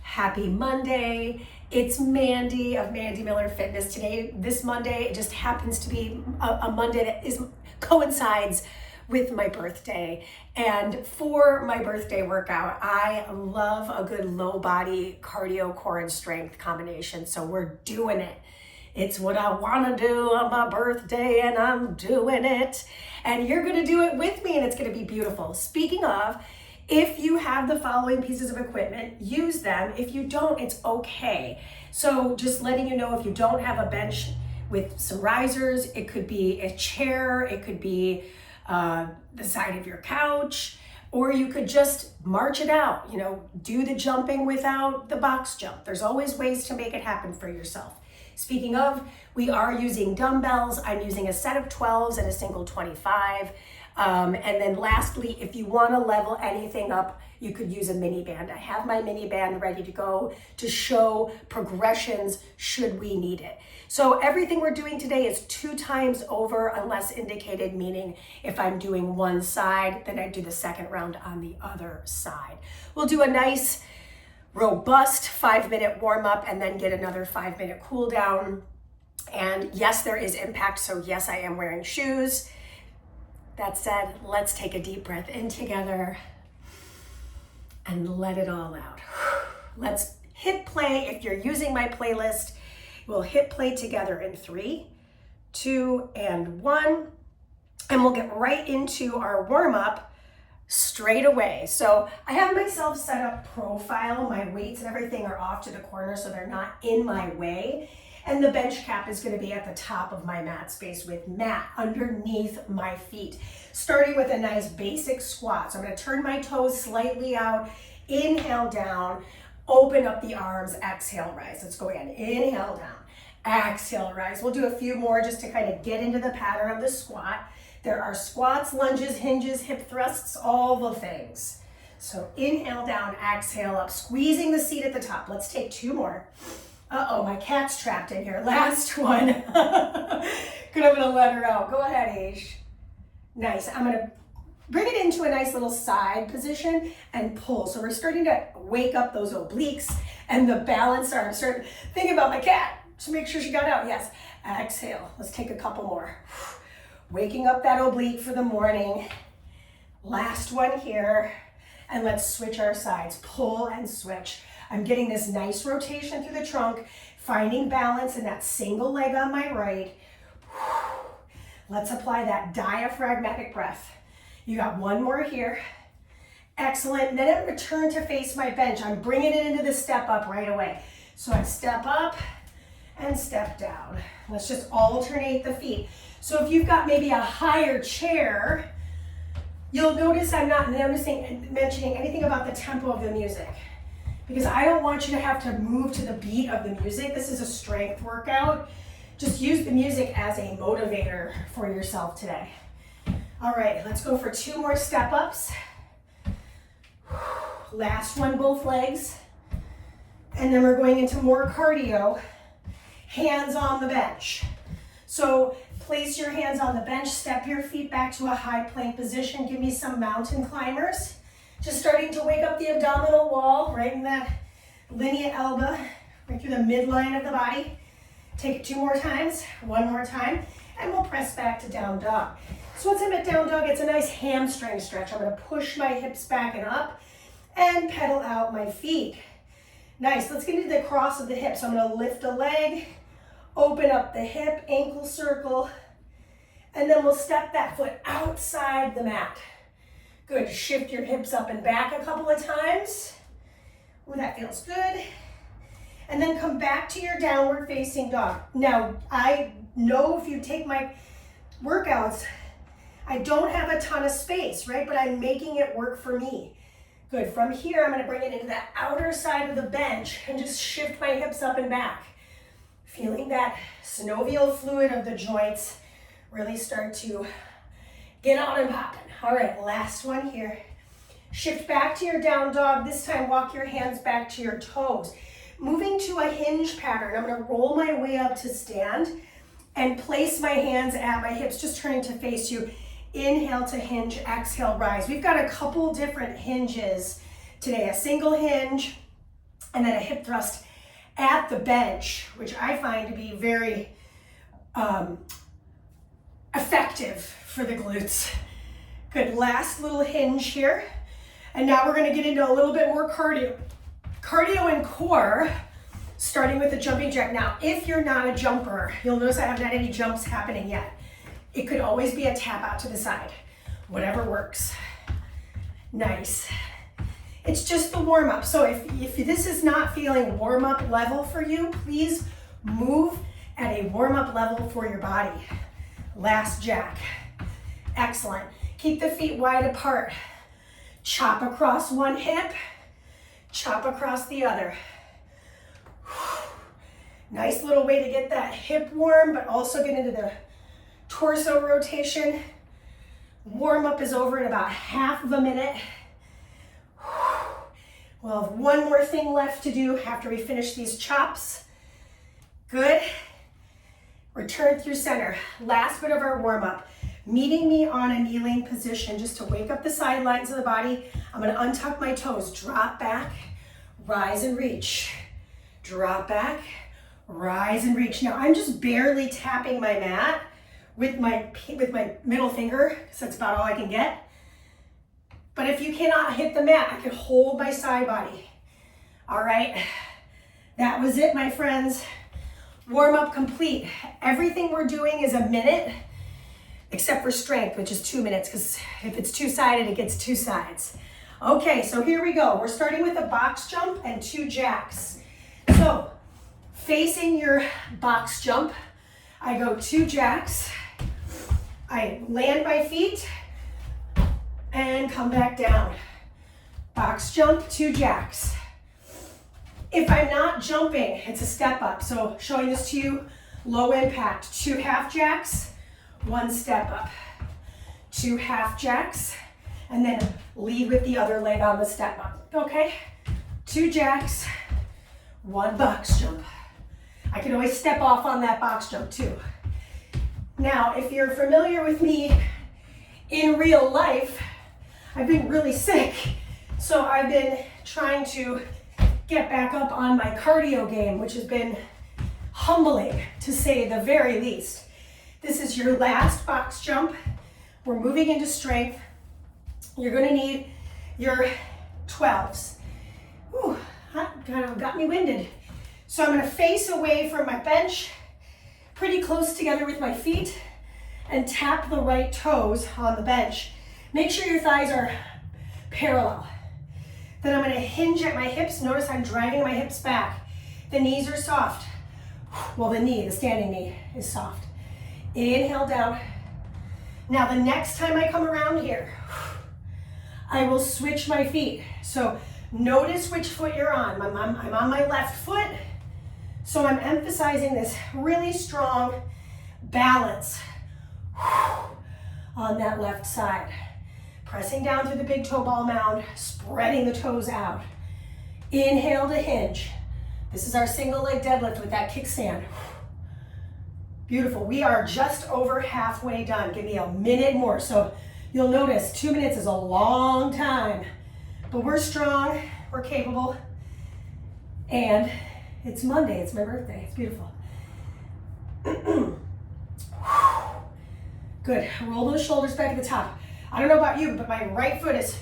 Happy Monday. It's Mandee of Mandee Miller Fitness. This Monday, it just happens to be a Monday that coincides with my birthday. And for my birthday workout, I love a good low body cardio, core, and strength combination. So we're doing it. It's what I want to do on my birthday, and I'm doing it. And you're going to do it with me, and it's going to be beautiful. Speaking of, if you have the following pieces of equipment, use them. If you don't, it's okay. So just letting you know, if you don't have a bench with some risers, it could be a chair, it could be the side of your couch, or you could just march it out, do the jumping without the box jump. There's always ways to make it happen for yourself. Speaking of, we are using dumbbells. I'm using a set of 12s and a single 25. And then lastly, if you want to level anything up, you could use a mini band. I have my mini band ready to go to show progressions should we need it. So everything we're doing today is 2 times over unless indicated, meaning if I'm doing one side, then I do the second round on the other side. We'll do a nice robust 5-minute warm up and then get another 5-minute cool down. And yes, there is impact. So yes, I am wearing shoes. That said, let's take a deep breath in together and let it all out. Let's hit play. If you're using my playlist, we'll hit play together in 3, 2, and 1. And we'll get right into our warm up straight away. So I have myself set up profile. My weights and everything are off to the corner so they're not in my way. And the bench cap is going to be at the top of my mat space with mat underneath my feet. Starting with a nice basic squat. So I'm going to turn my toes slightly out, inhale down, open up the arms, exhale, rise. Let's go again. Inhale down, exhale, rise. We'll do a few more just to kind of get into the pattern of the squat. There are squats, lunges, hinges, hip thrusts, all the things. So inhale down, exhale up, squeezing the seat at the top. Let's take 2 more. Uh-oh, my cat's trapped in here. Last one. Good, I'm gonna let her out. Go ahead, Aish. Nice, I'm gonna bring it into a nice little side position and pull. So we're starting to wake up those obliques and the balance arm. Start thinking about my cat to make sure she got out. Yes, exhale. Let's take a couple more. Waking up that oblique for the morning. Last one here. And let's switch our sides. Pull and switch. I'm getting this nice rotation through the trunk, finding balance in that single leg on my right. Let's apply that diaphragmatic breath. You got 1 more here. Excellent. And then I return to face my bench. I'm bringing it into the step up right away. So I step up and step down. Let's just alternate the feet. So if you've got maybe a higher chair, you'll notice I'm not mentioning anything about the tempo of the music, because I don't want you to have to move to the beat of the music. This is a strength workout. Just use the music as a motivator for yourself today. All right, let's go for 2 more step ups. Last one, both legs. And then we're going into more cardio, hands on the bench. So place your hands on the bench, step your feet back to a high plank position. Give me some mountain climbers. Just starting to wake up the abdominal wall, right in that linea alba, right through the midline of the body. Take it 2 more times, 1 more time, and we'll press back to down dog. So once I'm at down dog, it's a nice hamstring stretch. I'm gonna push my hips back and up and pedal out my feet. Nice, let's get into the cross of the hips. So I'm gonna lift a leg, open up the hip, ankle circle, and then we'll step that foot outside the mat. Good, shift your hips up and back a couple of times. Ooh, that feels good. And then come back to your downward facing dog. Now, I know if you take my workouts, I don't have a ton of space, right? But I'm making it work for me. Good, from here, I'm gonna bring it into the outer side of the bench and just shift my hips up and back. Feeling that synovial fluid of the joints really start to get out and popping. All right, last one here. Shift back to your down dog. This time, walk your hands back to your toes. Moving to a hinge pattern. I'm gonna roll my way up to stand and place my hands at my hips, just turning to face you. Inhale to hinge, exhale, rise. We've got a couple different hinges today. A single hinge, and then a hip thrust at the bench, which I find to be very effective for the glutes. Good, last little hinge here. And now we're gonna get into a little bit more cardio. Cardio and core, starting with the jumping jack. Now, if you're not a jumper, you'll notice I haven't had any jumps happening yet. It could always be a tap out to the side, whatever works. Nice. It's just the warm up. So if this is not feeling warm up level for you, please move at a warm up level for your body. Last jack. Excellent. Keep the feet wide apart. Chop across one hip, chop across the other. Nice little way to get that hip warm, but also get into the torso rotation. Warm up is over in about half of a minute. We'll have one more thing left to do after we finish these chops. Good. Return through center. Last bit of our warm up. Meeting me on a kneeling position just to wake up the sidelines of the body. I'm gonna untuck my toes, drop back, rise and reach. Drop back, rise and reach. Now I'm just barely tapping my mat with my middle finger, because that's about all I can get. But if you cannot hit the mat, I can hold my side body. All right, that was it, my friends. Warm up complete. Everything we're doing is a minute, except for strength, which is 2 minutes, because if it's two-sided, it gets two sides. Okay, so here we go. We're starting with a box jump and 2 jacks. So, facing your box jump, I go 2 jacks. I land my feet and come back down. Box jump, 2 jacks. If I'm not jumping, it's a step up. So showing this to you, low impact, 2 half jacks, 1 step up. 2 half jacks, and then lead with the other leg on the step up, okay? 2 jacks, 1 box jump. I can always step off on that box jump too. Now, if you're familiar with me in real life, I've been really sick, so I've been trying to get back up on my cardio game, which has been humbling, to say the very least. This is your last box jump. We're moving into strength. You're gonna need your 12s. Ooh, that kind of got me winded. So I'm gonna face away from my bench, pretty close together with my feet, and tap the right toes on the bench. Make sure your thighs are parallel. Then I'm gonna hinge at my hips. Notice I'm driving my hips back. The knees are soft. Well, the standing knee is soft. Inhale down. Now the next time I come around here, I will switch my feet. So notice which foot you're on. I'm on my left foot, so I'm emphasizing this really strong balance on that left side. Pressing down through the big toe ball mound, spreading the toes out. Inhale to hinge. This is our single leg deadlift with that kickstand. Beautiful. We are just over halfway done. Give me a minute more. So you'll notice 2 minutes is a long time, but we're strong, we're capable, and it's Monday. It's my birthday. It's beautiful. Good. Roll those shoulders back at the top. I don't know about you, but my right foot is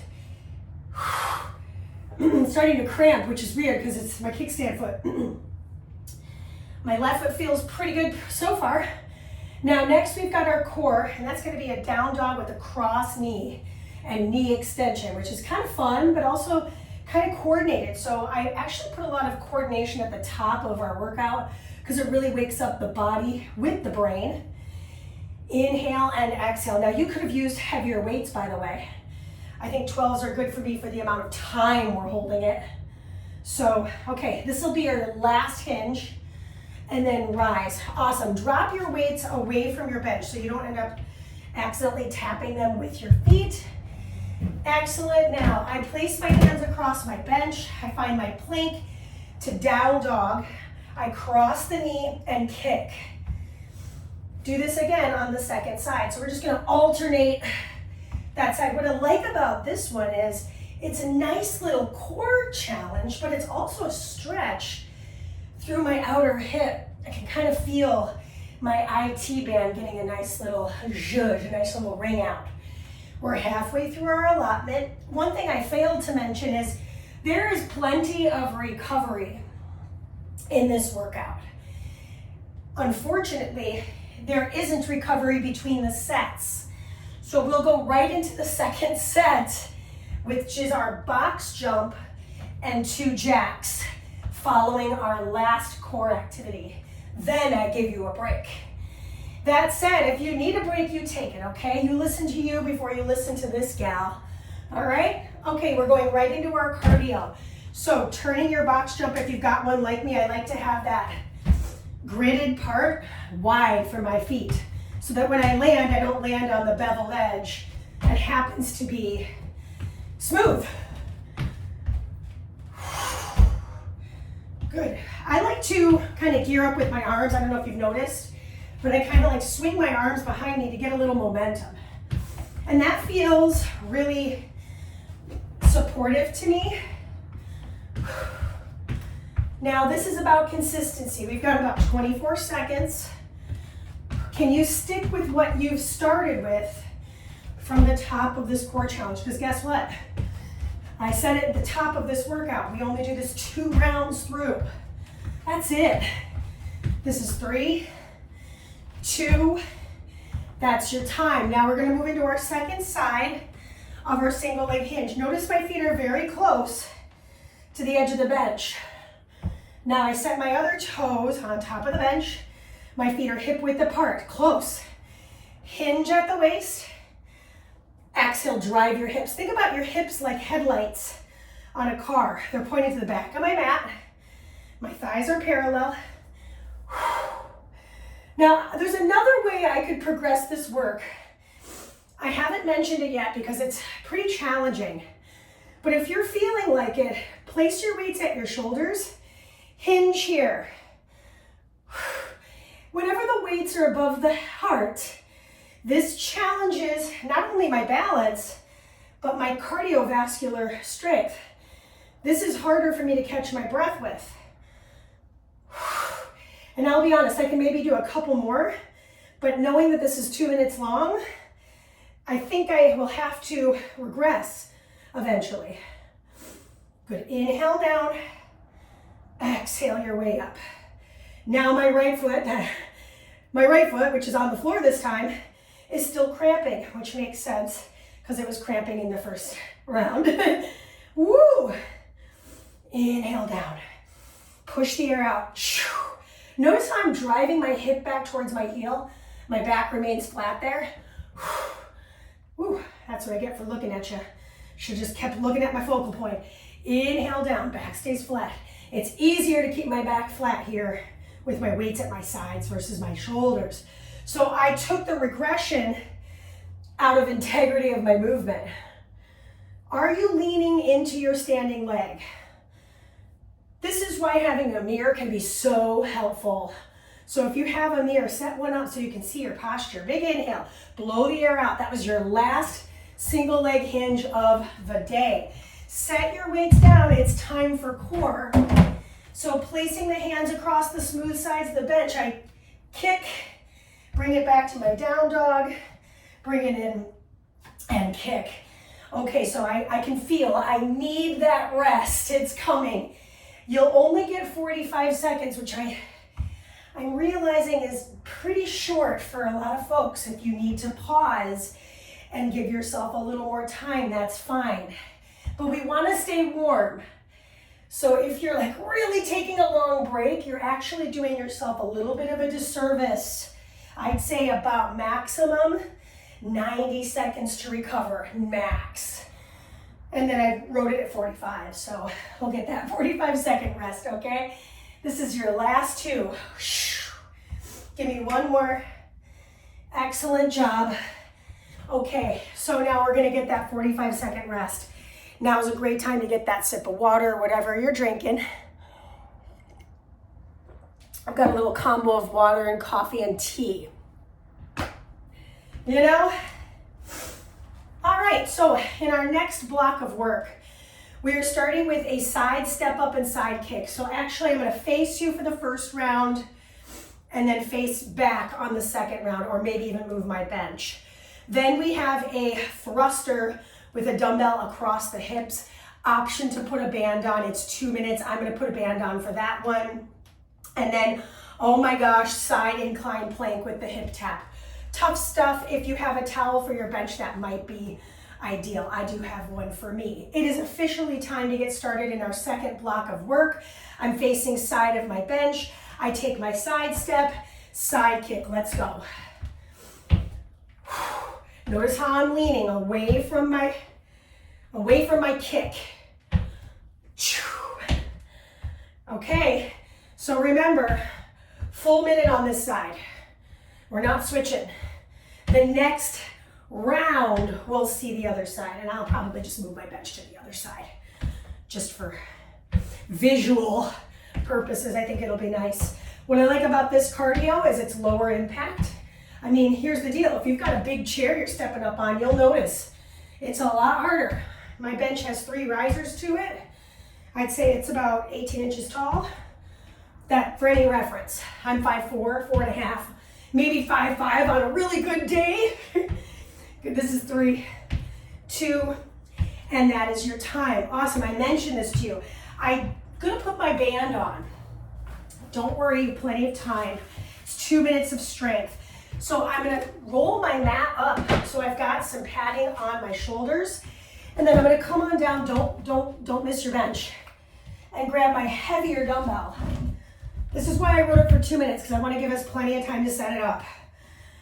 starting to cramp, which is weird because it's my kickstand foot. My left foot feels pretty good so far. Now next we've got our core, and that's going to be a down dog with a cross knee and knee extension, which is kind of fun, but also kind of coordinated. So I actually put a lot of coordination at the top of our workout because it really wakes up the body with the brain. Inhale and exhale. Now you could have used heavier weights, by the way. I think 12s are good for me for the amount of time we're holding it. So, okay, this will be your last hinge, and then rise. Awesome. Drop your weights away from your bench so you don't end up accidentally tapping them with your feet. Excellent. Now, I place my hands across my bench. I find my plank to down dog. I cross the knee and kick. Do this again on the second side. So we're just gonna alternate that side. What I like about this one is It's a nice little core challenge, but it's also a stretch through my outer hip. I can kind of feel my IT band getting a nice little zhuzh, a nice little ring out. We're halfway through our allotment. One thing I failed to mention is there is plenty of recovery in this workout. Unfortunately, there isn't recovery between the sets. So we'll go right into the second set, which is our box jump and 2 jacks, following our last core activity. Then I give you a break. That said, if you need a break, you take it, okay? You listen to you before you listen to this gal, all right? Okay, we're going right into our cardio. So turning your box jump, if you've got one like me, I like to have that gridded part wide for my feet so that when I land, I don't land on the beveled edge. It happens to be smooth. Good. I like to kind of gear up with my arms. I don't know if you've noticed, but I kind of like swing my arms behind me to get a little momentum. And that feels really supportive to me. Now this is about consistency. We've got about 24 seconds. Can you stick with what you've started with from the top of this core challenge? Because guess what? I said it at the top of this workout. We only do this 2 rounds through. That's it. This is 3, 2, that's your time. Now we're gonna move into our second side of our single leg hinge. Notice my feet are very close to the edge of the bench. Now I set my other toes on top of the bench. My feet are hip width apart, close. Hinge at the waist. Exhale, drive your hips. Think about your hips like headlights on a car. They're pointing to the back of my mat. My thighs are parallel. Now, there's another way I could progress this work. I haven't mentioned it yet because it's pretty challenging. But if you're feeling like it, place your weights at your shoulders. Hinge here. Whenever the weights are above the heart, this challenges not only my balance, but my cardiovascular strength. This is harder for me to catch my breath with. And I'll be honest, I can maybe do a couple more, but knowing that this is 2 minutes long, I think I will have to regress eventually. Good, inhale down, exhale your way up. Now my right foot, which is on the floor this time, is still cramping, which makes sense because it was cramping in the first round. Woo! Inhale down. Push the air out. Notice how I'm driving my hip back towards my heel. My back remains flat there. Woo, that's what I get for looking at you. Should just kept looking at my focal point. Inhale down, back stays flat. It's easier to keep my back flat here with my weights at my sides versus my shoulders. So I took the regression out of integrity of my movement. Are you leaning into your standing leg? This is why having a mirror can be so helpful. So if you have a mirror, set one up so you can see your posture. Big inhale, blow the air out. That was your last single leg hinge of the day. Set your weights down, it's time for core. So placing the hands across the smooth sides of the bench, I kick, bring it back to my down dog, bring it in and kick. Okay, so I can feel, I need that rest, it's coming. You'll only get 45 seconds, which I'm realizing is pretty short for a lot of folks. If you need to pause and give yourself a little more time, that's fine. But we want to stay warm. So if you're like really taking a long break, you're actually doing yourself a little bit of a disservice. I'd say about maximum 90 seconds to recover, max. And then I wrote it at 45, so we'll get that 45-second rest, okay? This is your last 2. Give me one more. Excellent job. Okay, so now we're gonna get that 45-second rest. Now is a great time to get that sip of water or whatever you're drinking. I've got a little combo of water and coffee and tea. You know? All right, so in our next block of work, We're starting with a side step up and side kick. So actually I'm gonna face you for the first round and then face back on the second round, or maybe even move my bench. Then we have a thruster with a dumbbell across the hips. Option to put a band on, it's 2 minutes. I'm gonna put a band on for that one. And then, oh my gosh, side incline plank with the hip tap. Tough stuff. If you have a towel for your bench, that might be ideal. I do have one for me. It is officially time to get started in our second block of work. I'm facing side of my bench. I take my side step, side kick. Let's go. Notice how I'm leaning away from my kick. Okay, so remember, full minute on this side. We're not switching. The next round, we'll see the other side, and I'll probably just move my bench to the other side, just for visual purposes. I think it'll be nice. What I like about this cardio is it's lower impact. I mean, here's the deal. If you've got a big chair you're stepping up on, you'll notice it's a lot harder. My bench has 3 risers to it. I'd say it's about 18 inches tall. That, for any reference, I'm 5'4", 4.5", maybe 5'5" on a really good day. This is 3, 2, and that is your time. Awesome, I mentioned this to you. I'm gonna put my band on. Don't worry, plenty of time. It's 2 minutes of strength. So I'm gonna roll my mat up so I've got some padding on my shoulders, and then I'm gonna come on down, don't miss your bench, and grab my heavier dumbbell. This is why I wrote it for 2 minutes, because I wanna give us plenty of time to set it up.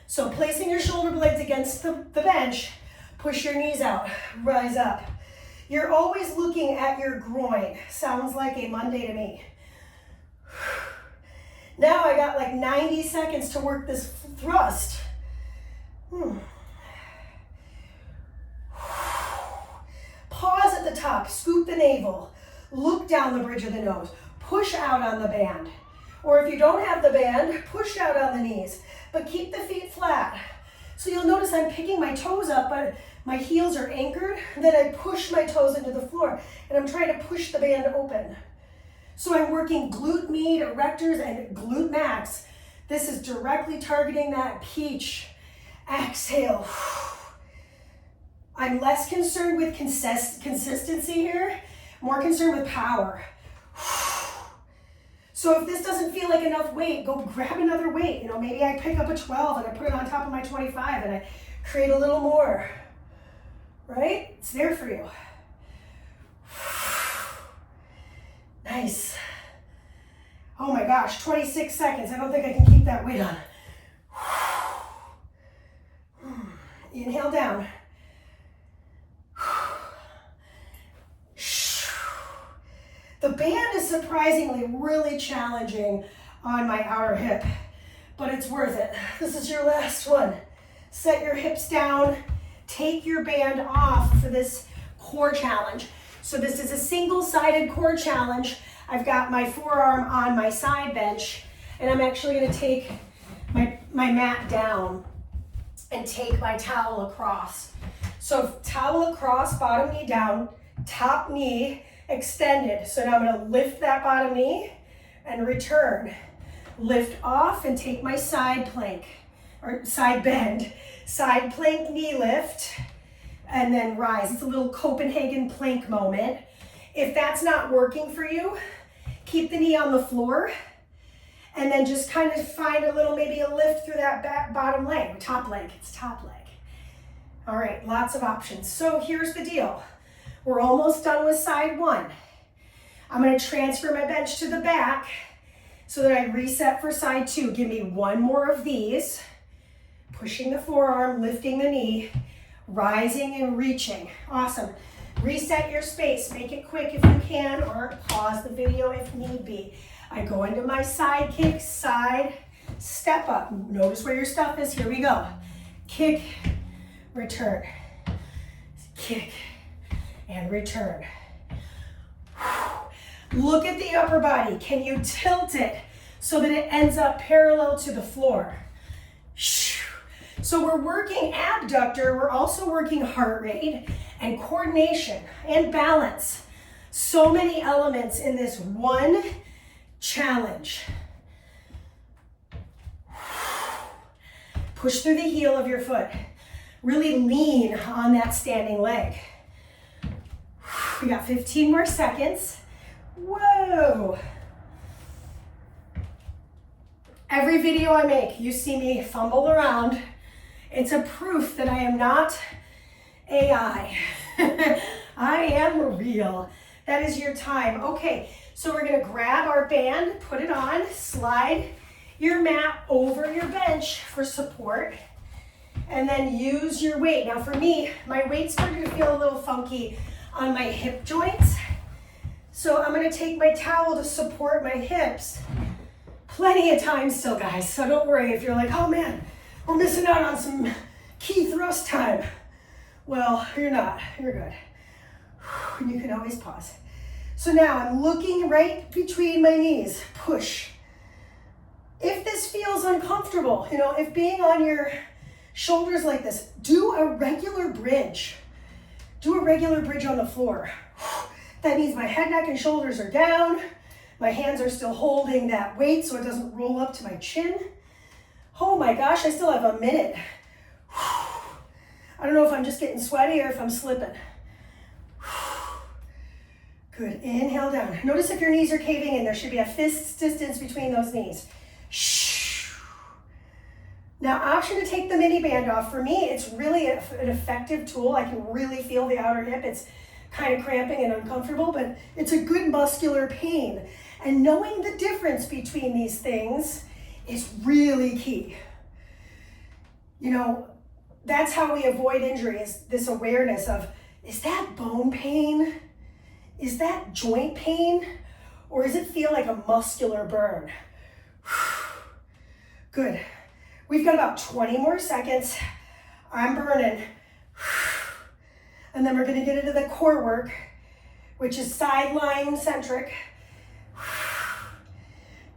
So placing your shoulder blades against the bench, push your knees out, rise up. You're always looking at your groin. Sounds like a Monday to me. Now I got like 90 seconds to work this thrust. Pause at the top, scoop the navel, look down the bridge of the nose, push out on the band. Or if you don't have the band, push out on the knees, but keep the feet flat. So you'll notice I'm picking my toes up, but my heels are anchored, then I push my toes into the floor, and I'm trying to push the band open. So I'm working glute med, erectors, and glute max. This is directly targeting that peach. Exhale. I'm less concerned with consistency here, more concerned with power. So if this doesn't feel like enough weight, go grab another weight. You know, maybe I pick up a 12 and I put it on top of my 25 and I create a little more, right? It's there for you. Nice. Oh my gosh, 26 seconds. I don't think I can keep that weight on. Inhale down. The band is surprisingly really challenging on my outer hip, but it's worth it. This is your last one. Set your hips down, take your band off for this core challenge. So this is a single-sided core challenge. I've got my forearm on my side bench, and I'm actually gonna take my mat down and take my towel across. So towel across, bottom knee down, top knee extended. So now I'm gonna lift that bottom knee and return. Lift off and take my side plank, or side bend. Side plank knee lift, and then rise. It's a little Copenhagen plank moment. If that's not working for you, keep the knee on the floor, and then just kind of find a little, maybe a lift through that back bottom leg, or top leg, it's top leg. All right, lots of options. So here's the deal. We're almost done with side one. I'm gonna transfer my bench to the back so that I reset for side two. Give me one more of these. Pushing the forearm, lifting the knee, rising and reaching. Awesome. Reset your space. Make it quick if you can, or pause the video if need be. I go into my side kick, side step up. Notice where your stuff is. Here we go. Kick, return. Kick, and return. Look at the upper body. Can you tilt it so that it ends up parallel to the floor? So we're working abductor, we're also working heart rate and coordination and balance. So many elements in this one challenge. Push through the heel of your foot. Really lean on that standing leg. We got 15 more seconds. Whoa. Every video I make, you see me fumble around. It's a proof that I am not AI. I am real. That is your time. Okay, so we're gonna grab our band, put it on, slide your mat over your bench for support, and then use your weight. Now for me, my weight's starting to feel a little funky on my hip joints. So I'm gonna take my towel to support my hips. Plenty of time still, guys, so don't worry if you're like, oh man, we're missing out on some key thrust time. Well, you're not, you're good. You can always pause. So now I'm looking right between my knees, push. If this feels uncomfortable, you know, if being on your shoulders like this, do a regular bridge. Do a regular bridge on the floor. That means my head, neck, and shoulders are down. My hands are still holding that weight so it doesn't roll up to my chin. Oh my gosh, I still have a minute. I don't know if I'm just getting sweaty or if I'm slipping. Good, inhale down. Notice if your knees are caving in, there should be a fist distance between those knees. Now, option to take the mini band off. For me, it's really an effective tool. I can really feel the outer hip. It's kind of cramping and uncomfortable, but it's a good muscular pain. And knowing the difference between these things is really key. You know, that's how we avoid injury, is this awareness of, is that bone pain? Is that joint pain? Or does it feel like a muscular burn? Good. We've got about 20 more seconds. I'm burning. And then we're gonna get into the core work, which is sideline centric.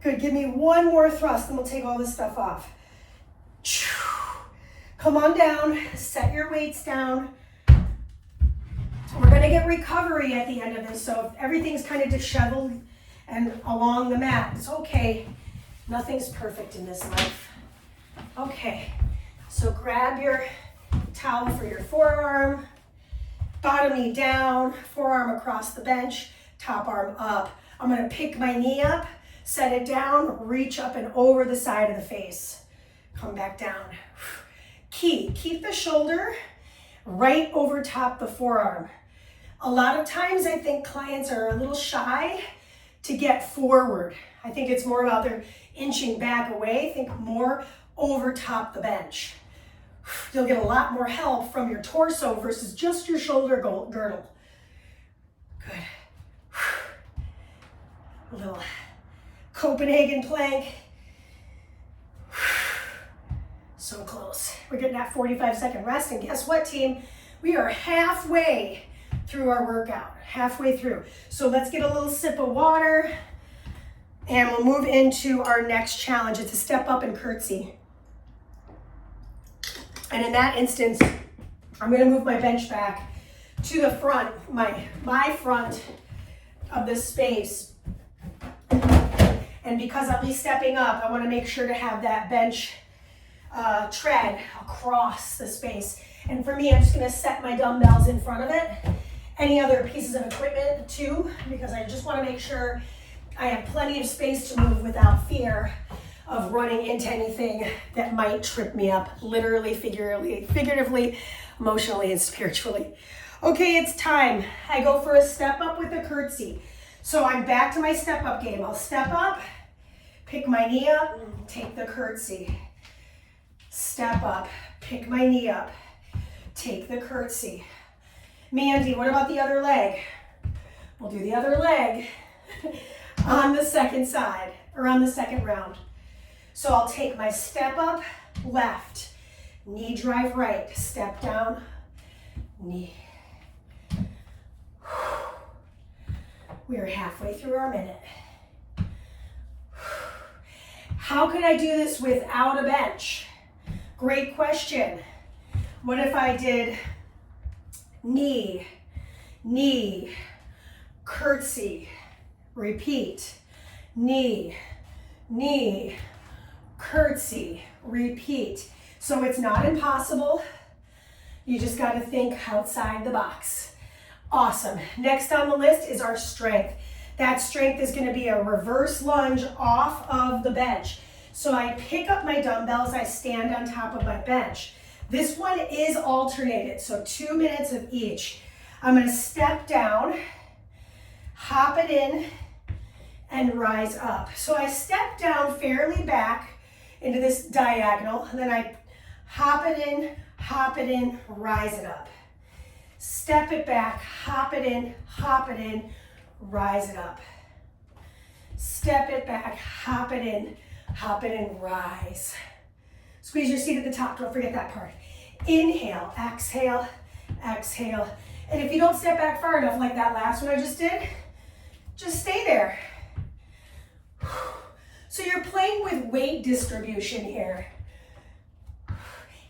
Good, give me one more thrust and we'll take all this stuff off. Come on down, set your weights down. We're gonna get recovery at the end of this, so if everything's kind of disheveled and along the mat, it's okay. Nothing's perfect in this life. Okay, so grab your towel for your forearm, bottom knee down, forearm across the bench, top arm up. I'm gonna pick my knee up, set it down, reach up and over the side of the face. Come back down. Key, keep the shoulder right over top the forearm. A lot of times I think clients are a little shy to get forward. I think it's more about they're inching back away. Think more over top the bench. You'll get a lot more help from your torso versus just your shoulder girdle. Good. A little Copenhagen plank. So close. We're getting that 45-second rest, and guess what, team? We are halfway through our workout, halfway through. So let's get a little sip of water, and we'll move into our next challenge. It's a step up and curtsy. And in that instance, I'm gonna move my bench back to the front, my front of this space. And because I'll be stepping up, I wanna make sure to have that bench tread across the space. And for me, I'm just gonna set my dumbbells in front of it. Any other pieces of equipment too, because I just wanna make sure I have plenty of space to move without fear of running into anything that might trip me up, literally, figuratively, emotionally, and spiritually. Okay, it's time. I go for a step up with a curtsy. So I'm back to my step up game. I'll step up, pick my knee up, take the curtsy. Step up, pick my knee up, take the curtsy. Mandee, what about the other leg? We'll do the other leg on the second side, or on the second round. So I'll take my step up, left, knee drive right, step down, knee. We are halfway through our minute. How can I do this without a bench? Great question. What if I did knee, knee, curtsy, repeat, knee, knee, curtsy, repeat. So it's not impossible. You just got to think outside the box. Awesome. Next on the list is our strength. That strength is going to be a reverse lunge off of the bench. So I pick up my dumbbells, I stand on top of my bench. This one is alternated, so 2 minutes of each. I'm going to step down, hop it in, and rise up. So I step down fairly back into this diagonal, and then I hop it in, rise it up. Step it back, hop it in, rise it up. Step it back, hop it in, rise. Squeeze your seat at the top, don't forget that part. Inhale, exhale, exhale. And if you don't step back far enough like that last one I just did, just stay there. So you're playing with weight distribution here.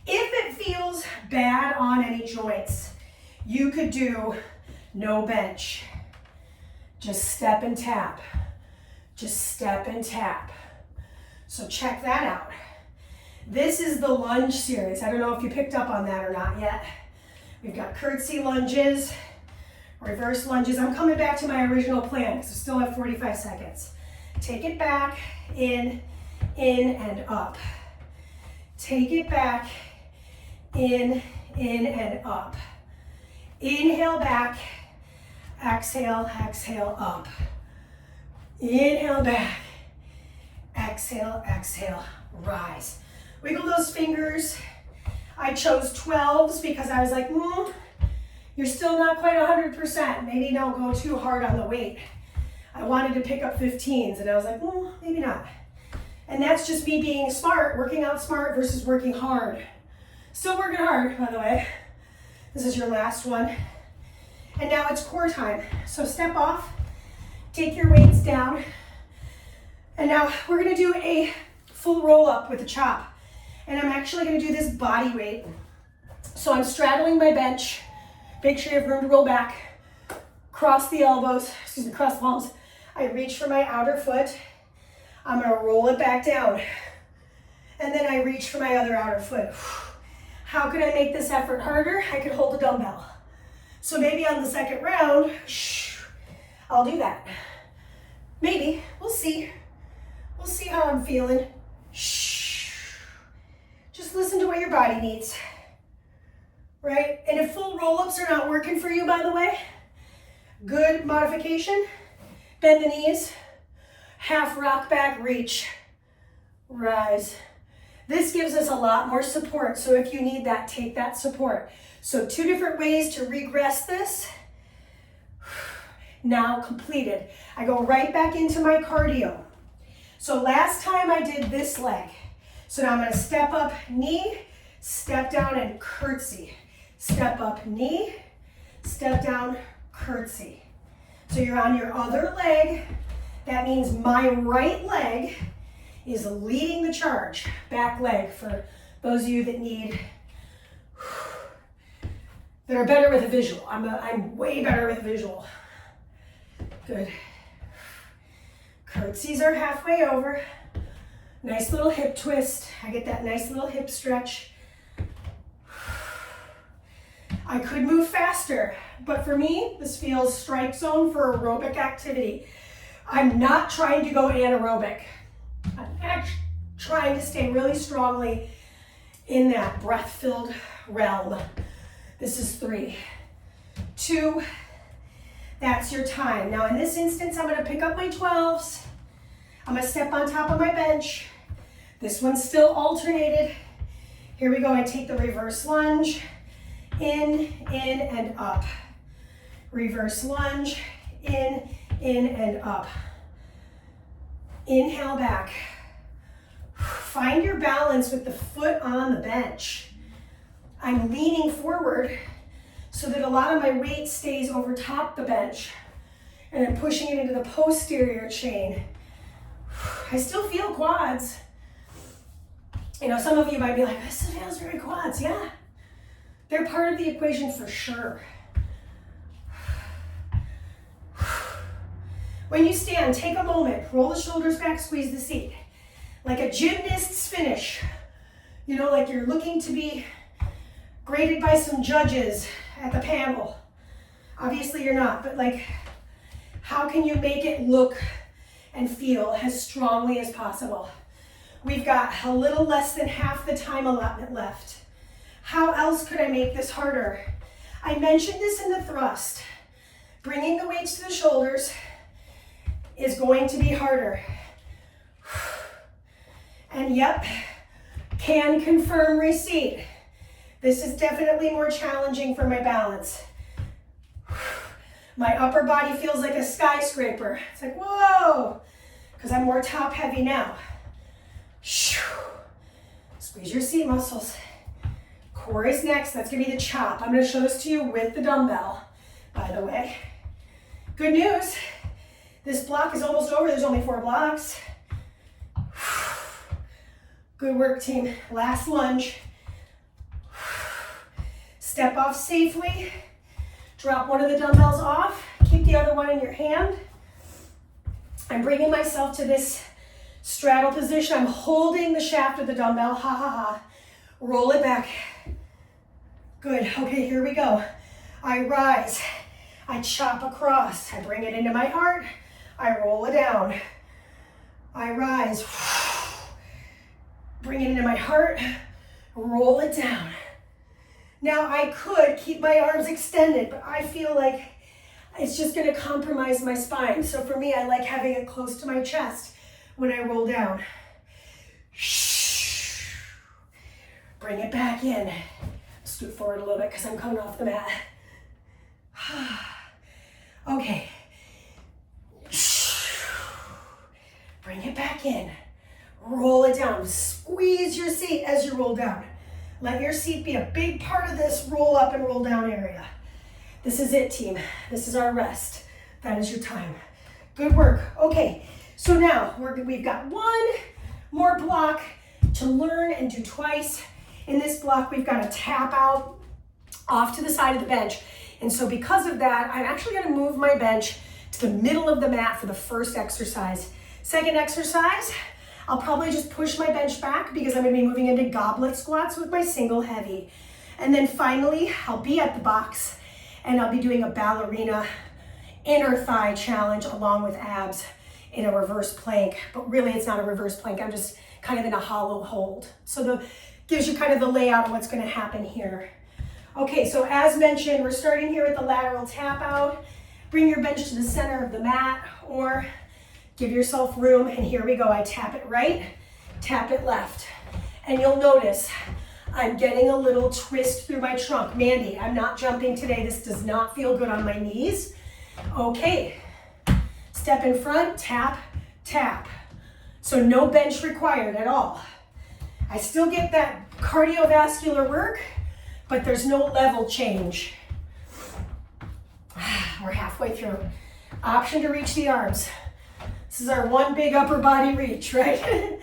If it feels bad on any joints, you could do no bench. Just step and tap. Just step and tap. So check that out. This is the lunge series. I don't know if you picked up on that or not yet. We've got curtsy lunges, reverse lunges. I'm coming back to my original plan because I still have 45 seconds. Take it back, in and up. Take it back, in and up. Inhale back, exhale, exhale, up. Inhale back, exhale, exhale, rise. Wiggle those fingers. I chose 12s because I was like, you're still not quite 100%. Maybe don't go too hard on the weight. I wanted to pick up 15s and I was like, maybe not. And that's just me being smart, working out smart versus working hard. Still working hard, by the way. This is your last one. And now it's core time. So step off, take your weights down. And now we're gonna do a full roll up with a chop. And I'm actually gonna do this body weight. So I'm straddling my bench. Make sure you have room to roll back. Cross the elbows, cross the palms. I reach for my outer foot. I'm gonna roll it back down. And then I reach for my other outer foot. How could I make this effort harder? I could hold a dumbbell. So maybe on the second round, I'll do that. Maybe, we'll see. We'll see how I'm feeling. Just listen to what your body needs, right? And if full roll-ups are not working for you, by the way, good modification, bend the knees, half rock back, reach, rise. This gives us a lot more support, so if you need that, take that support. So 2 different ways to regress this. Now completed. I go right back into my cardio. So last time I did this leg. So now I'm gonna step up, knee, step down and curtsy. Step up, knee, step down, curtsy. So you're on your other leg. That means my right leg is leading the charge. Back leg for those of you that that are better with a visual. I'm way better with a visual. Good. Curtsies are halfway over. Nice little hip twist. I get that nice little hip stretch. I could move faster, but for me, this feels strike zone for aerobic activity. I'm not trying to go anaerobic. I'm actually trying to stay really strongly in that breath-filled realm. This is 3, 2, that's your time. Now in this instance, I'm gonna pick up my 12s. I'm gonna step on top of my bench. This one's still alternated. Here we go, I take the reverse lunge, in and up. Reverse lunge, in and up. Inhale back. Find your balance with the foot on the bench. I'm leaning forward so that a lot of my weight stays over top the bench and I'm pushing it into the posterior chain. I still feel quads. You know, some of you might be like, this feels very quads. Yeah, they're part of the equation for sure. When you stand, take a moment, roll the shoulders back, squeeze the seat. Like a gymnast's finish. You know, like you're looking to be graded by some judges at the panel. Obviously you're not, but like, how can you make it look and feel as strongly as possible? We've got a little less than half the time allotment left. How else could I make this harder? I mentioned this in the thrust. Bringing the weights to the shoulders is going to be harder. And yep, can confirm receipt. This is definitely more challenging for my balance. My upper body feels like a skyscraper. It's like, whoa, because I'm more top heavy now. Squeeze your seat muscles. Core is next. That's gonna be the chop. I'm gonna show this to you with the dumbbell, by the way. Good news, this block is almost over. There's only 4 blocks. Good work, team. Last lunge. Step off safely. Drop one of the dumbbells off. Keep the other one in your hand. I'm bringing myself to this straddle position. I'm holding the shaft of the dumbbell. Ha, ha, ha. Roll it back. Good. Okay, here we go. I rise. I chop across. I bring it into my heart. I roll it down. I rise. Bring it into my heart. Roll it down. Now I could keep my arms extended, but I feel like it's just going to compromise my spine. So for me, I like having it close to my chest when I roll down. Bring it back in. Scoot forward a little bit because I'm coming off the mat. Okay. Bring it back in. Roll it down. Squeeze your seat as you roll down. Let your seat be a big part of this roll up and roll down area. This is it, team. This is our rest. That is your time. Good work. Okay, so now we've got one more block to learn and do twice. In this block, we've got to tap out off to the side of the bench. And so because of that, I'm actually going to move my bench to the middle of the mat for the first exercise. Second exercise, I'll probably just push my bench back because I'm going to be moving into goblet squats with my single heavy. And then finally, I'll be at the box and I'll be doing a ballerina inner thigh challenge along with abs in a reverse plank. But really, it's not a reverse plank. I'm just kind of in a hollow hold. So gives you kind of the layout of what's going to happen here. Okay, so as mentioned, we're starting here with the lateral tap out. Bring your bench to the center of the mat or give yourself room, and here we go. I tap it right, tap it left. And you'll notice I'm getting a little twist through my trunk. Mandee, I'm not jumping today. This does not feel good on my knees. Okay, step in front, tap, tap. So no bench required at all. I still get that cardiovascular work, but there's no level change. We're halfway through. Option to reach the arms. This is our one big upper body reach, right?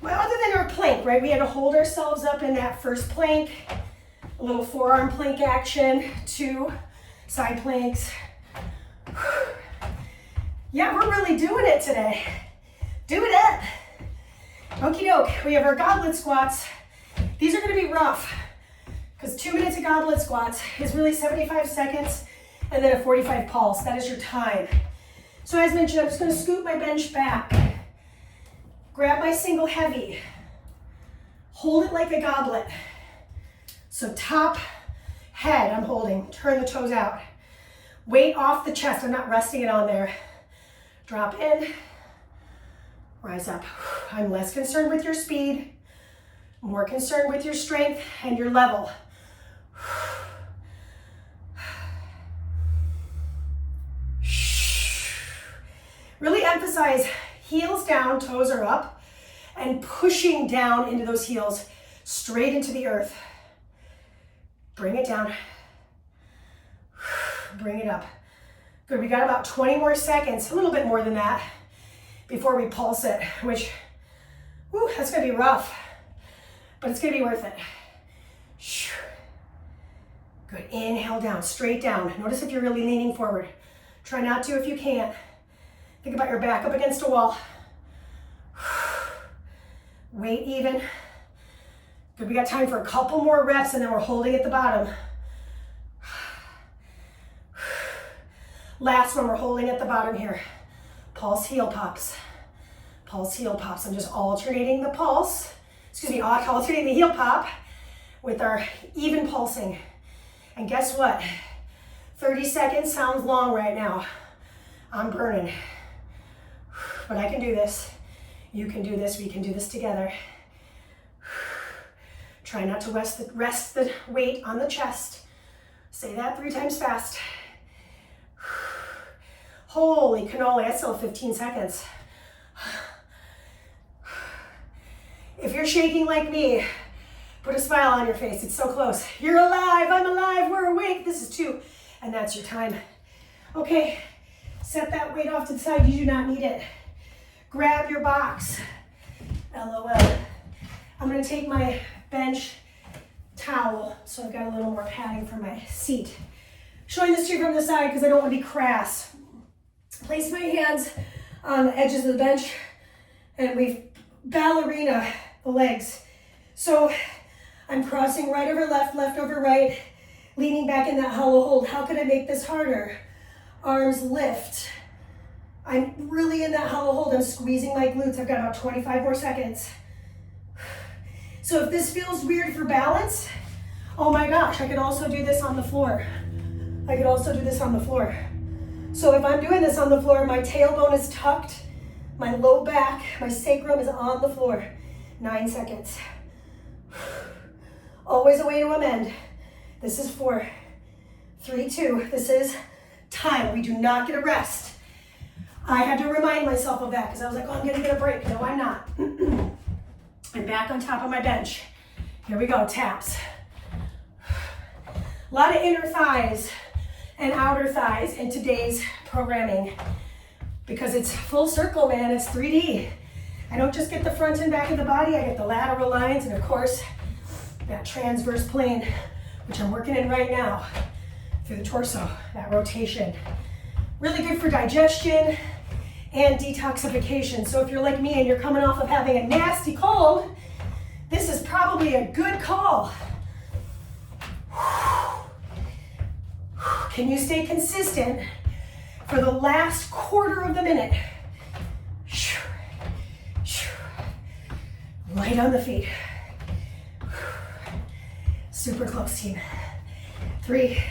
Well, other than our plank, right? We had to hold ourselves up in that first plank, a little forearm plank action, 2 side planks. Yeah, we're really doing it today. Do it up. Okie doke, we have our goblet squats. These are gonna be rough because 2 minutes of goblet squats is really 75 seconds and then a 45 pulse. That is your time. So as mentioned, I'm just gonna scoot my bench back, grab my single heavy, hold it like a goblet. So top, head, I'm holding, turn the toes out. Weight off the chest, I'm not resting it on there. Drop in, rise up. I'm less concerned with your speed, more concerned with your strength and your level. Really emphasize heels down, toes are up, and pushing down into those heels straight into the earth. Bring it down. Bring it up. Good, we got about 20 more seconds, a little bit more than that, before we pulse it, which, whew, that's gonna be rough, but it's gonna be worth it. Good, inhale down, straight down. Notice if you're really leaning forward. Try not to if you can't. Think about your back up against a wall. Weight even. Good, we got time for a couple more reps and then we're holding at the bottom. Last one, we're holding at the bottom here. Pulse, heel pops. Pulse, heel pops. I'm just alternating the pulse, alternating the heel pop with our even pulsing. And guess what? 30 seconds sounds long right now. I'm burning. But I can do this. You can do this. We can do this together. Try not to rest the weight on the chest. Say that 3 times fast. Holy cannoli, that's still 15 seconds. If you're shaking like me, put a smile on your face. It's so close. You're alive, I'm alive, we're awake. This is 2, and that's your time. Okay, set that weight off to the side. You do not need it. Grab your box. LOL. I'm gonna take my bench towel, so I've got a little more padding for my seat. Showing this to you from the side because I don't want to be crass. Place my hands on the edges of the bench and we've ballerina the legs. So I'm crossing right over left, left over right, leaning back in that hollow hold. How can I make this harder? Arms lift. I'm really in that hollow hold. I'm squeezing my glutes. I've got about 25 more seconds. So if this feels weird for balance, oh my gosh, I could also do this on the floor. I could also do this on the floor. So if I'm doing this on the floor, my tailbone is tucked, my low back, my sacrum is on the floor. 9 seconds. Always a way to amend. This is 4, 3, 2. This is time. We do not get a rest. I had to remind myself of that because I was like, oh, I'm gonna get a break. No, I'm not. I'm back on top of my bench. Here we go, taps. A lot of inner thighs and outer thighs in today's programming because it's full circle, man. It's 3D. I don't just get the front and back of the body, I get the lateral lines and of course that transverse plane, which I'm working in right now through the torso, that rotation. Really good for digestion and detoxification. So if you're like me and you're coming off of having a nasty cold, this is probably a good call. Can you stay consistent for the last quarter of the minute? Light on the feet. Super close, team. 3,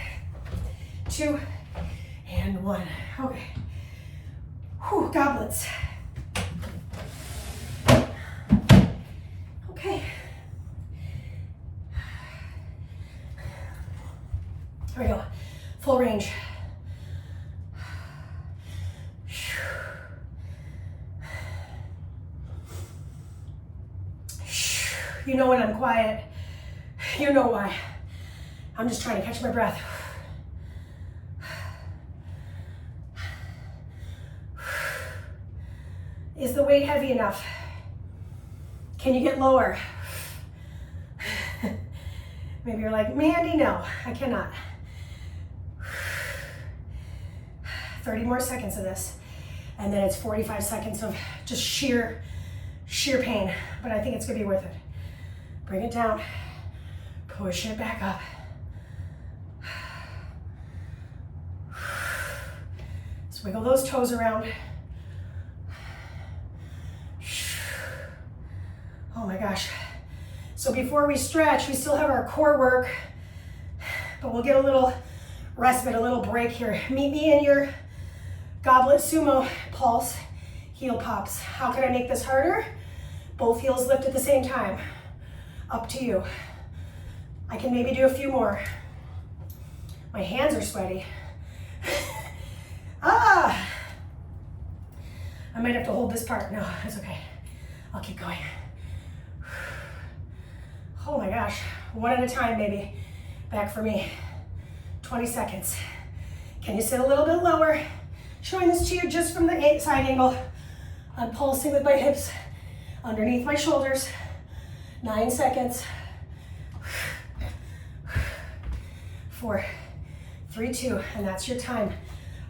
2, and 1. Okay. Whew, goblets. Okay. Here we go. Full range. You know when I'm quiet. You know why. I'm just trying to catch my breath. Is the weight heavy enough? Can you get lower? Maybe you're like, Mandee, no, I cannot. 30 more seconds of this. And then it's 45 seconds of just sheer pain. But I think it's gonna be worth it. Bring it down, push it back up. Just wiggle those toes around. Oh my gosh. So before we stretch, we still have our core work, but we'll get a little respite, a little break here. Meet me in your goblet sumo pulse, heel pops. How can I make this harder? Both heels lift at the same time. Up to you. I can maybe do a few more. My hands are sweaty. I might have to hold this part. No, it's okay. I'll keep going. Oh my gosh, one at a time maybe. Back for me. 20 seconds. Can you sit a little bit lower? Showing this to you just from the side angle. I'm pulsing with my hips underneath my shoulders. 9 seconds. 4, 3, 2, and that's your time.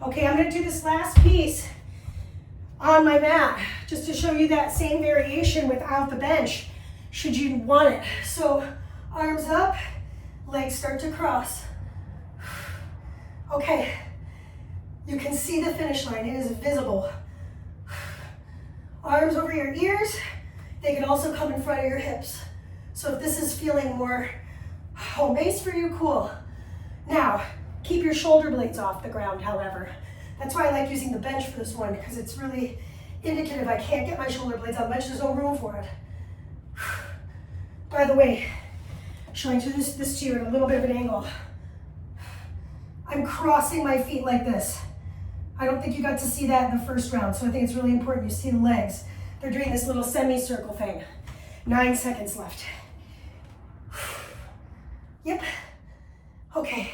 Okay, I'm gonna do this last piece on my mat, just to show you that same variation without the bench, should you want it. So arms up, legs start to cross. Okay, you can see the finish line, it is visible. Arms over your ears, they can also come in front of your hips. So if this is feeling more home base for you, cool. Now, keep your shoulder blades off the ground, however. That's why I like using the bench for this one, because it's really indicative I can't get my shoulder blades on the bench, there's no room for it. By the way, showing this to you at a little bit of an angle. I'm crossing my feet like this. I don't think you got to see that in the first round, so I think it's really important you see the legs. They're doing this little semicircle thing. 9 seconds left. Yep. Okay.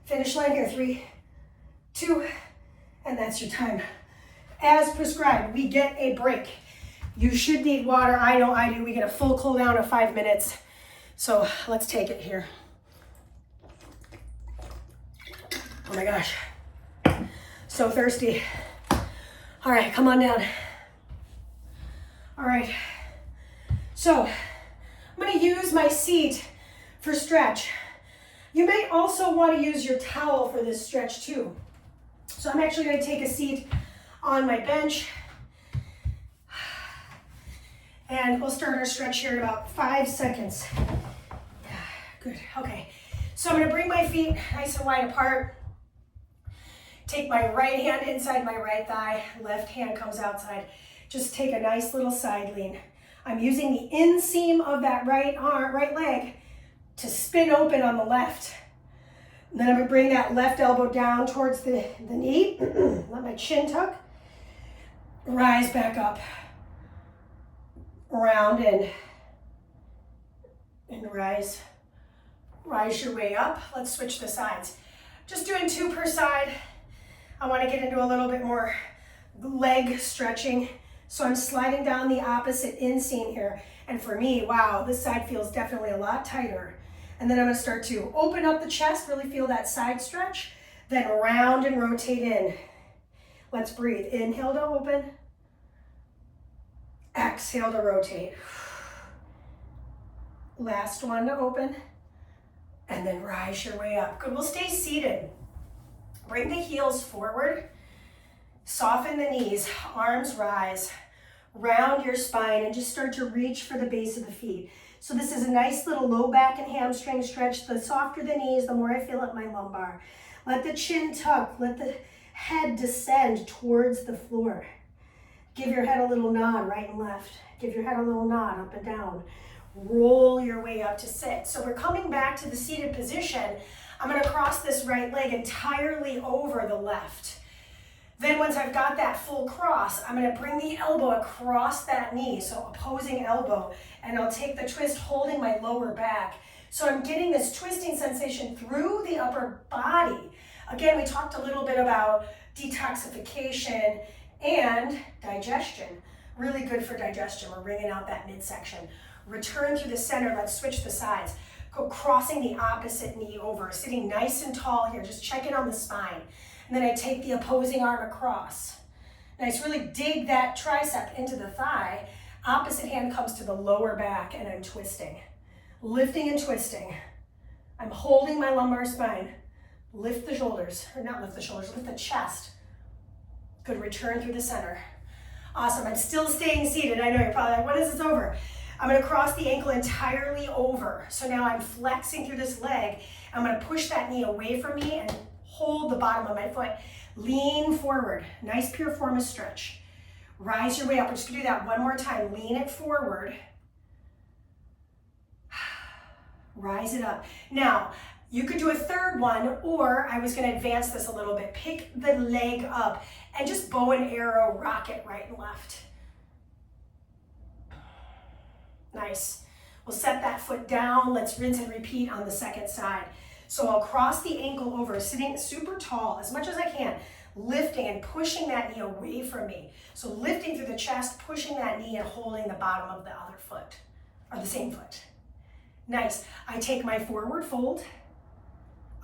Finish line here. 3, 2, and that's your time. As prescribed, we get a break. You should need water. I know I do. We get a full cool down of 5 minutes. So let's take it here. Oh my gosh. So thirsty. All right, come on down. All right. So I'm going to use my seat for stretch. You may also want to use your towel for this stretch too. So I'm actually going to take a seat on my bench. And we'll start our stretch here in about 5 seconds. Good, okay. So I'm gonna bring my feet nice and wide apart. Take my right hand inside my right thigh, left hand comes outside. Just take a nice little side lean. I'm using the inseam of that right leg to spin open on the left. And then I'm gonna bring that left elbow down towards the knee. Let my chin tuck. Rise back up. Round and rise. Rise your way up. Let's switch the sides. Just doing 2 per side. I want to get into a little bit more leg stretching. So I'm sliding down the opposite inseam here. And for me, wow, this side feels definitely a lot tighter. And then I'm going to start to open up the chest, really feel that side stretch. Then round and rotate in. Let's breathe. Inhale to open. Exhale to rotate. Last one to open. And then rise your way up. Good, we'll stay seated. Bring the heels forward. Soften the knees, arms rise. Round your spine and just start to reach for the base of the feet. So this is a nice little low back and hamstring stretch. The softer the knees, the more I feel at my lumbar. Let the chin tuck, let the head descend towards the floor. Give your head a little nod right and left. Give your head a little nod up and down. Roll your way up to sit. So we're coming back to the seated position. I'm going to cross this right leg entirely over the left. Then once I've got that full cross, I'm going to bring the elbow across that knee, so opposing elbow, and I'll take the twist holding my lower back. So I'm getting this twisting sensation through the upper body. Again, we talked a little bit about detoxification and digestion. Really good for digestion. We're wringing out that midsection. Return through the center. Let's switch the sides. Go crossing the opposite knee over, sitting nice and tall here, just checking on the spine. And then I take the opposing arm across. Nice, really dig that tricep into the thigh. Opposite hand comes to the lower back and I'm twisting. Lifting and twisting. I'm holding my lumbar spine. Lift the shoulders, or not lift the shoulders, lift the chest. Good, return through the center. Awesome, I'm still staying seated. I know you're probably like, when is this over? I'm gonna cross the ankle entirely over. So now I'm flexing through this leg. I'm gonna push that knee away from me and hold the bottom of my foot. Lean forward, nice pure form of stretch. Rise your way up. We're just gonna do that one more time. Lean it forward. Rise it up. Now, you could do a third one, or I was gonna advance this a little bit. Pick the leg up and just bow and arrow, rock it right and left. Nice. We'll set that foot down. Let's rinse and repeat on the second side. So I'll cross the ankle over, sitting super tall as much as I can, lifting and pushing that knee away from me. So lifting through the chest, pushing that knee and holding the bottom of the other foot, or the same foot. Nice. I take my forward fold.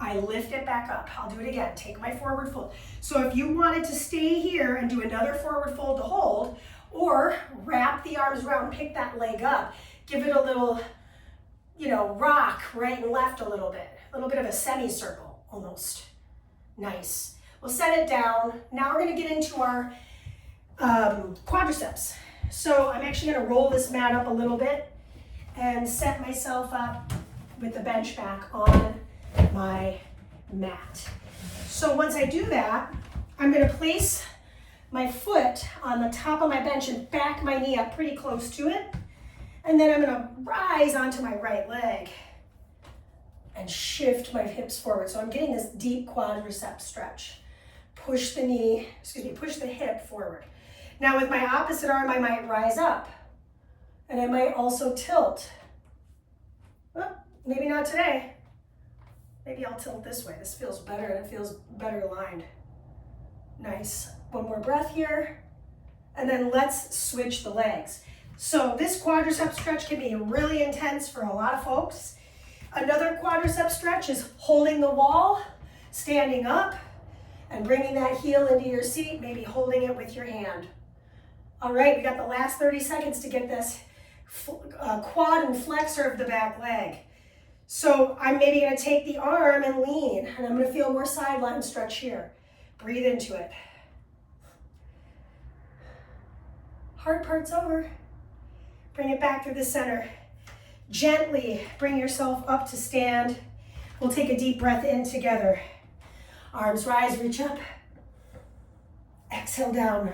I lift it back up. I'll do it again. Take my forward fold. So if you wanted to stay here and do another forward fold to hold, or wrap the arms around, pick that leg up, give it a little, rock right and left a little bit of a semicircle almost. Nice. We'll set it down. Now we're going to get into our quadriceps. So I'm actually going to roll this mat up a little bit and set myself up with the bench back on my mat. So once I do that, I'm going to place my foot on the top of my bench and back my knee up pretty close to it. And then I'm going to rise onto my right leg and shift my hips forward. So I'm getting this deep quadricep stretch. Push the hip forward. Now with my opposite arm, I might rise up and I might also tilt. Well, maybe not today. Maybe I'll tilt this way. This feels better and it feels better aligned. Nice. One more breath here. And then let's switch the legs. So this quadricep stretch can be really intense for a lot of folks. Another quadricep stretch is holding the wall, standing up, and bringing that heel into your seat, maybe holding it with your hand. All right, we got the last 30 seconds to get this quad and flexor of the back leg. So I'm maybe gonna take the arm and lean, and I'm gonna feel more sideline stretch here. Breathe into it. Hard part's over. Bring it back through the center. Gently bring yourself up to stand. We'll take a deep breath in together. Arms rise, reach up. Exhale down.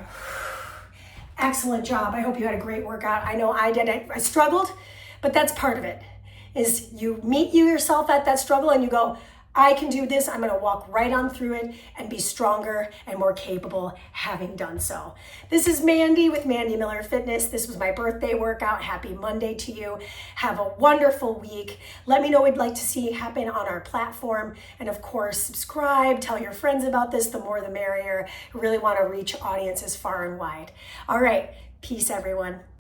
Excellent job. I hope you had a great workout. I know I did. I struggled, but that's part of it. Is you meet yourself at that struggle and you go, I can do this. I'm going to walk right on through it and be stronger and more capable having done so. This is Mandee with Mandee Miller Fitness. This was my birthday workout. Happy Monday to you. Have a wonderful week. Let me know what you'd like to see happen on our platform. And of course, subscribe, tell your friends about this. The more the merrier. I really want to reach audiences far and wide. All right. Peace, everyone.